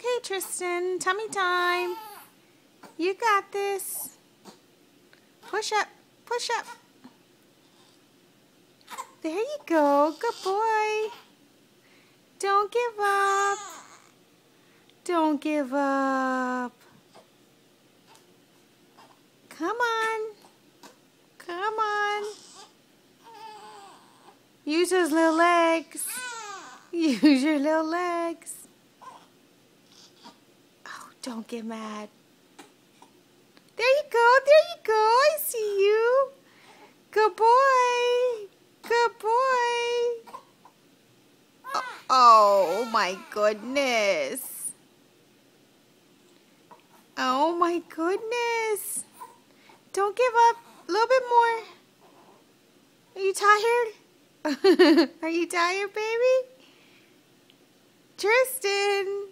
Okay, Tristan, tummy time. You got this. Push up, push up. There you go, good boy. Don't give up. Don't give up. Come on. Come on. Use those little legs. Use your little legs. Oh, don't get mad. There you go. There you go. I see you. Good boy. Good boy. Oh my goodness. Oh my goodness. Don't give up. A little bit more. Are you tired? Are you tired, baby? Tristan.